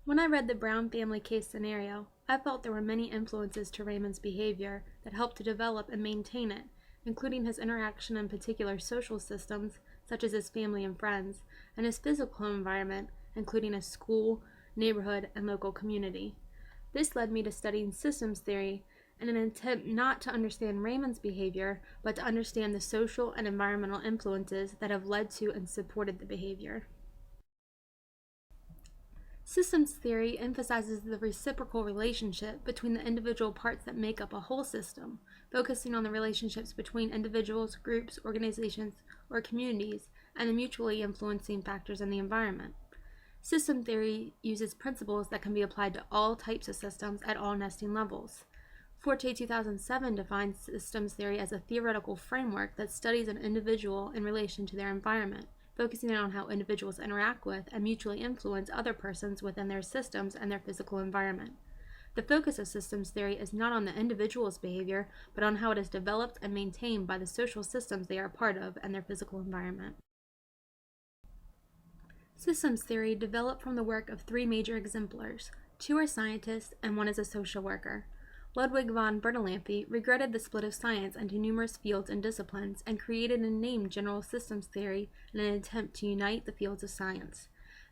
When I read the Brown family case scenario, I felt there were many influences to Raymond's behavior that helped to develop and maintain it, including his interaction in particular social systems, such as his family and friends, and his physical environment, including his school, neighborhood, and local community. This led me to studying systems theory in an attempt not to understand Raymond's behavior, but to understand the social and environmental influences that have led to and supported the behavior. Systems theory emphasizes the reciprocal relationship between the individual parts that make up a whole system, focusing on the relationships between individuals, groups, organizations, or communities, and the mutually influencing factors in the environment. System theory uses principles that can be applied to all types of systems at all nesting levels. Forte 2007 defines systems theory as a theoretical framework that studies an individual in relation to their environment, focusing on how individuals interact with and mutually influence other persons within their systems and their physical environment. The focus of systems theory is not on the individual's behavior, but on how it is developed and maintained by the social systems they are a part of and their physical environment. Systems theory developed from the work of three major exemplars. Two are scientists and one is a social worker. Ludwig von Bertalanffy regretted the split of science into numerous fields and disciplines and created and named general systems theory in an attempt to unite the fields of science.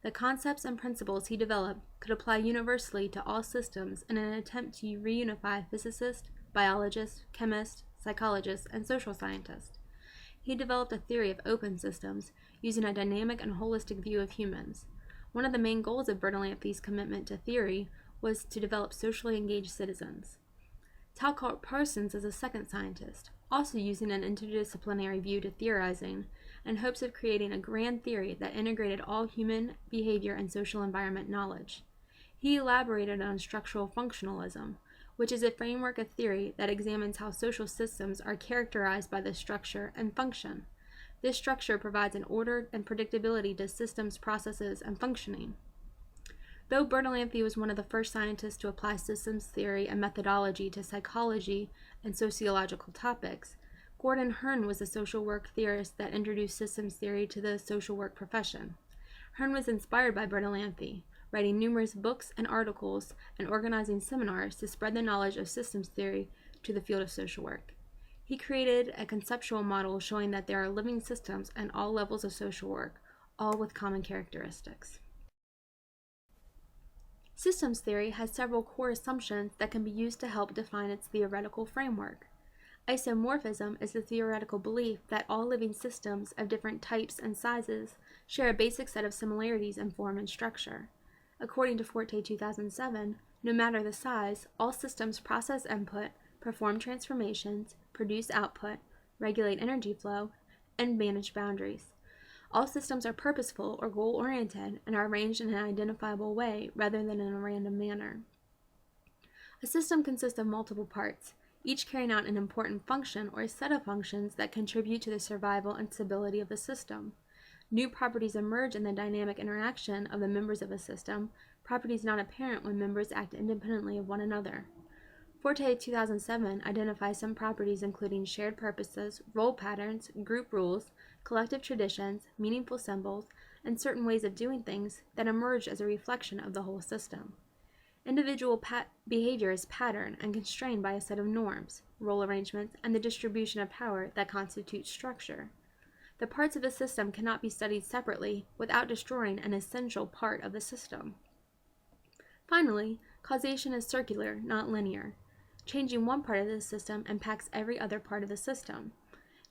The concepts and principles he developed could apply universally to all systems in an attempt to reunify physicists, biologists, chemists, psychologists, and social scientists. He developed a theory of open systems, using a dynamic and holistic view of humans. One of the main goals of Bertalanffy's commitment to theory was to develop socially engaged citizens. Talcott Parsons is a second scientist, also using an interdisciplinary view to theorizing, in hopes of creating a grand theory that integrated all human behavior and social environment knowledge. He elaborated on structural functionalism, which is a framework of theory that examines how social systems are characterized by the structure and function. This structure provides an order and predictability to systems, processes, and functioning. Though Bertalanffy was one of the first scientists to apply systems theory and methodology to psychology and sociological topics, Gordon Hearn was a social work theorist that introduced systems theory to the social work profession. Hearn was inspired by Bertalanffy, writing numerous books and articles and organizing seminars to spread the knowledge of systems theory to the field of social work. He created a conceptual model showing that there are living systems at all levels of social work, all with common characteristics. Systems theory has several core assumptions that can be used to help define its theoretical framework. Isomorphism is the theoretical belief that all living systems of different types and sizes share a basic set of similarities in form and structure. According to Forte 2007, no matter the size, all systems process input, perform transformations, produce output, regulate energy flow, and manage boundaries. All systems are purposeful or goal-oriented and are arranged in an identifiable way rather than in a random manner. A system consists of multiple parts, each carrying out an important function or a set of functions that contribute to the survival and stability of the system. New properties emerge in the dynamic interaction of the members of a system, properties not apparent when members act independently of one another. Forte 2007 identifies some properties including shared purposes, role patterns, group rules, collective traditions, meaningful symbols, and certain ways of doing things that emerge as a reflection of the whole system. Individual behavior is patterned and constrained by a set of norms, role arrangements, and the distribution of power that constitutes structure. The parts of a system cannot be studied separately without destroying an essential part of the system. Finally, causation is circular, not linear. Changing one part of the system impacts every other part of the system.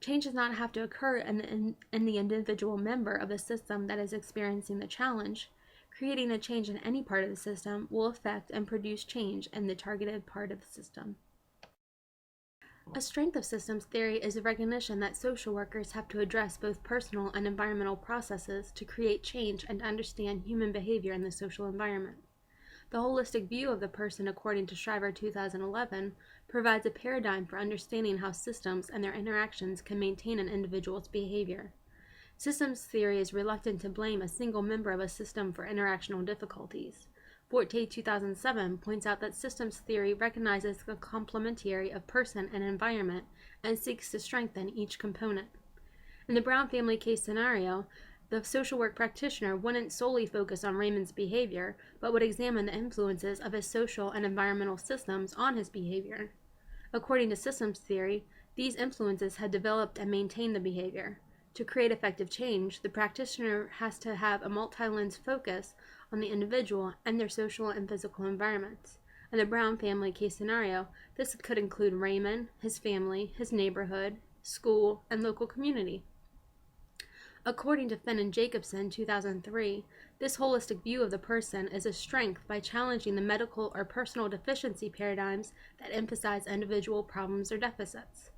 Change does not have to occur in the individual member of the system that is experiencing the challenge. Creating a change in any part of the system will affect and produce change in the targeted part of the system. A strength of systems theory is the recognition that social workers have to address both personal and environmental processes to create change and to understand human behavior in the social environment. The holistic view of the person, according to Shriver 2011, provides a paradigm for understanding how systems and their interactions can maintain an individual's behavior. Systems theory is reluctant to blame a single member of a system for interactional difficulties. Forte 2007 points out that systems theory recognizes the complementarity of person and environment and seeks to strengthen each component. In the Brown family case scenario, the social work practitioner wouldn't solely focus on Raymond's behavior, but would examine the influences of his social and environmental systems on his behavior. According to systems theory, these influences had developed and maintained the behavior. To create effective change, the practitioner has to have a multi-lens focus on the individual and their social and physical environments. In the Brown family case scenario, this could include Raymond, his family, his neighborhood, school, and local community. According to Finn and Jacobson, 2003, this holistic view of the person is a strength by challenging the medical or personal deficiency paradigms that emphasize individual problems or deficits.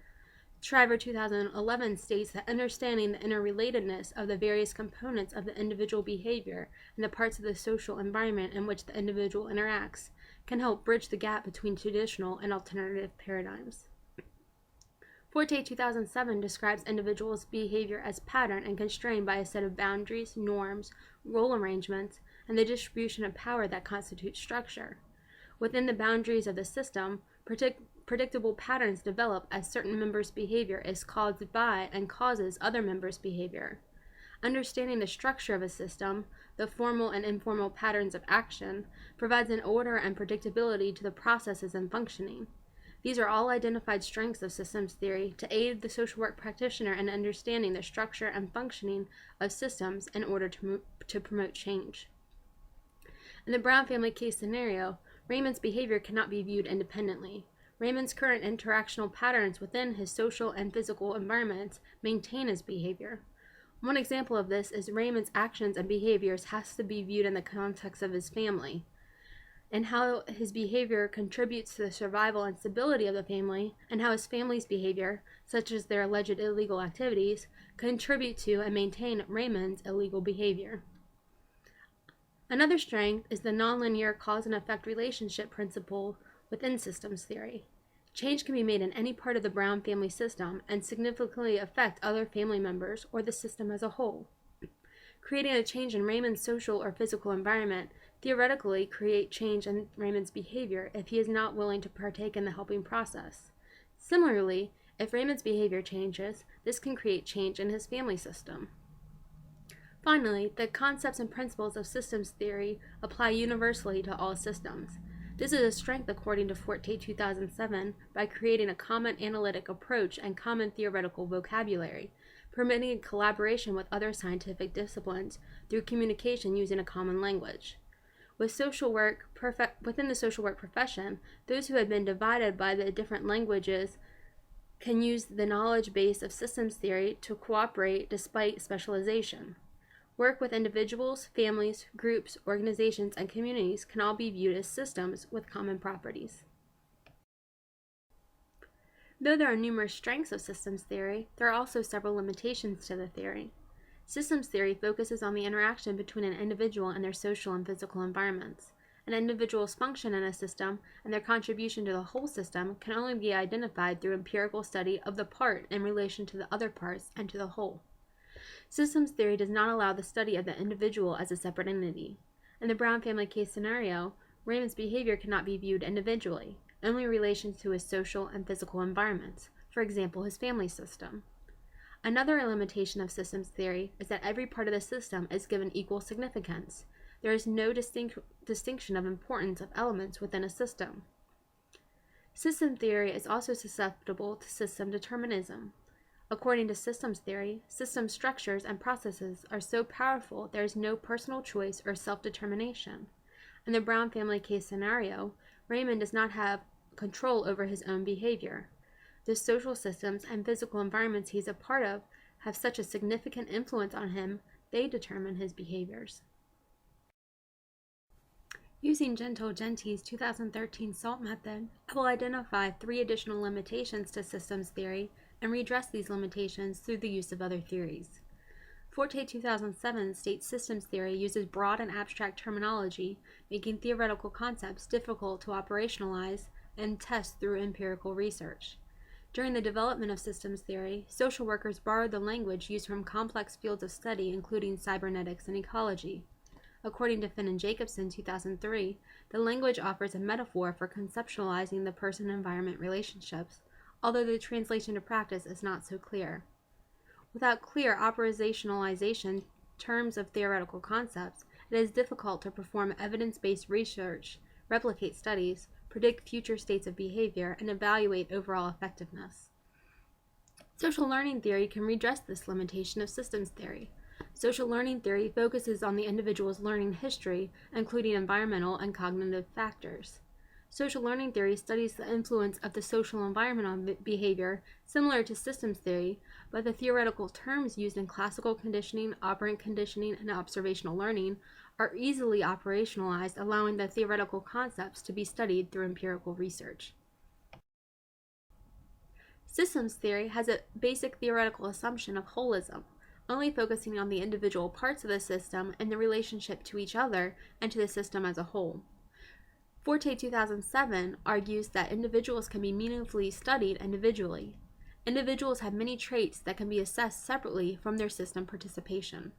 Shriver, 2011, states that understanding the interrelatedness of the various components of the individual behavior and the parts of the social environment in which the individual interacts can help bridge the gap between traditional and alternative paradigms. Forte, 2007, describes individuals' behavior as patterned and constrained by a set of boundaries, norms, role arrangements, and the distribution of power that constitutes structure. Within the boundaries of the system, predictable patterns develop as certain members' behavior is caused by and causes other members' behavior. Understanding the structure of a system, the formal and informal patterns of action, provides an order and predictability to the processes and functioning. These are all identified strengths of systems theory to aid the social work practitioner in understanding the structure and functioning of systems in order to promote change. In the Brown family case scenario, Raymond's behavior cannot be viewed independently. Raymond's current interactional patterns within his social and physical environments maintain his behavior. One example of this is Raymond's actions and behaviors has to be viewed in the context of his family, and how his behavior contributes to the survival and stability of the family, and how his family's behavior, such as their alleged illegal activities, contribute to and maintain Raymond's illegal behavior. Another strength is the nonlinear cause and effect relationship principle within systems theory. Change can be made in any part of the Brown family system and significantly affect other family members or the system as a whole. Creating a change in Raymond's social or physical environment theoretically create change in Raymond's behavior if he is not willing to partake in the helping process. Similarly, if Raymond's behavior changes, this can create change in his family system. Finally, the concepts and principles of systems theory apply universally to all systems. This is a strength according to Forte, 2007, by creating a common analytic approach and common theoretical vocabulary, permitting collaboration with other scientific disciplines through communication using a common language. Within the social work profession, those who have been divided by the different languages can use the knowledge base of systems theory to cooperate despite specialization. Work with individuals, families, groups, organizations, and communities can all be viewed as systems with common properties. Though there are numerous strengths of systems theory, there are also several limitations to the theory. Systems theory focuses on the interaction between an individual and their social and physical environments. An individual's function in a system and their contribution to the whole system can only be identified through empirical study of the part in relation to the other parts and to the whole. Systems theory does not allow the study of the individual as a separate entity. In the Brown family case scenario, Raymond's behavior cannot be viewed individually, only in relation to his social and physical environments, for example, his family system. Another limitation of systems theory is that every part of the system is given equal significance. There is no distinction of importance of elements within a system. System theory is also susceptible to system determinism. According to systems theory, system structures and processes are so powerful there is no personal choice or self-determination. In the Brown family case scenario, Raymond does not have control over his own behavior. The social systems and physical environments he is a part of have such a significant influence on him, they determine his behaviors. Using Genti's 2013 SALT method, I will identify 3 additional limitations to systems theory and redress these limitations through the use of other theories. Forte, 2007 states systems theory uses broad and abstract terminology, making theoretical concepts difficult to operationalize and test through empirical research. During the development of systems theory, social workers borrowed the language used from complex fields of study, including cybernetics and ecology. According to Finn and Jacobson, 2003, the language offers a metaphor for conceptualizing the person-environment relationships, although the translation to practice is not so clear. Without clear operationalization, terms of theoretical concepts, it is difficult to perform evidence-based research, replicate studies, predict future states of behavior, and evaluate overall effectiveness. Social learning theory can redress this limitation of systems theory. Social learning theory focuses on the individual's learning history, including environmental and cognitive factors. Social learning theory studies the influence of the social environment on behavior, similar to systems theory, but the theoretical terms used in classical conditioning, operant conditioning, and observational learning are easily operationalized, allowing the theoretical concepts to be studied through empirical research. Systems theory has a basic theoretical assumption of holism, only focusing on the individual parts of the system and the relationship to each other and to the system as a whole. Forte 2007 argues that individuals can be meaningfully studied individually. Individuals have many traits that can be assessed separately from their system participation.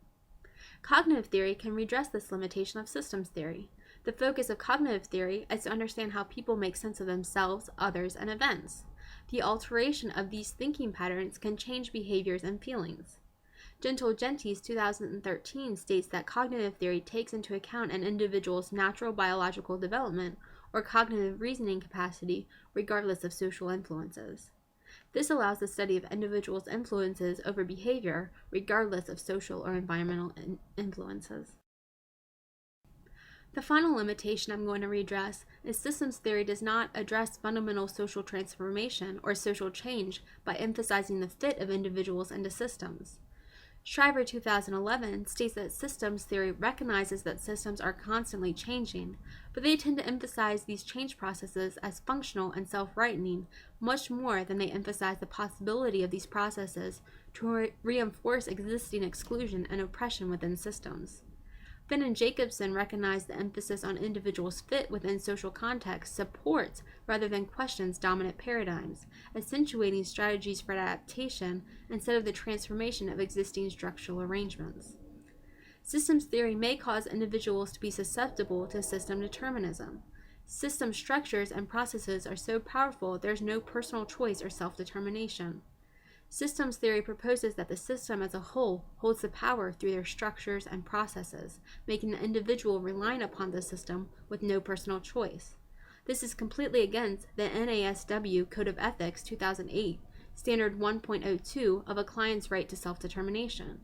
Cognitive theory can redress this limitation of systems theory. The focus of cognitive theory is to understand how people make sense of themselves, others, and events. The alteration of these thinking patterns can change behaviors and feelings. Gentil-Genti's 2013 states that cognitive theory takes into account an individual's natural biological development or cognitive reasoning capacity regardless of social influences. This allows the study of individuals' influences over behavior regardless of social or environmental influences. The final limitation I'm going to redress is systems theory does not address fundamental social transformation or social change by emphasizing the fit of individuals into systems. Shriver 2011 states that systems theory recognizes that systems are constantly changing, but they tend to emphasize these change processes as functional and self-rightening much more than they emphasize the possibility of these processes to reinforce existing exclusion and oppression within systems. Finn and Jacobson recognize the emphasis on individuals' fit within social contexts supports rather than questions dominant paradigms, accentuating strategies for adaptation instead of the transformation of existing structural arrangements. Systems theory may cause individuals to be susceptible to system determinism. System structures and processes are so powerful there's no personal choice or self-determination. Systems theory proposes that the system as a whole holds the power through their structures and processes, making the individual reliant upon the system with no personal choice. This is completely against the NASW Code of Ethics 2008, Standard 1.02 of a client's right to self-determination.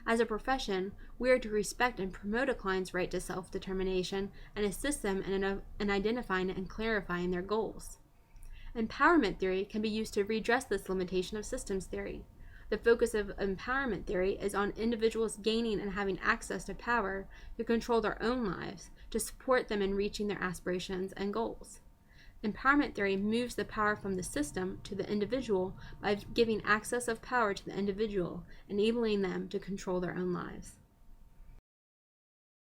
As a profession, we are to respect and promote a client's right to self-determination and assist them in identifying and clarifying their goals. Empowerment theory can be used to redress this limitation of systems theory. The focus of empowerment theory is on individuals gaining and having access to power to control their own lives, to support them in reaching their aspirations and goals. Empowerment theory moves the power from the system to the individual by giving access of power to the individual, enabling them to control their own lives.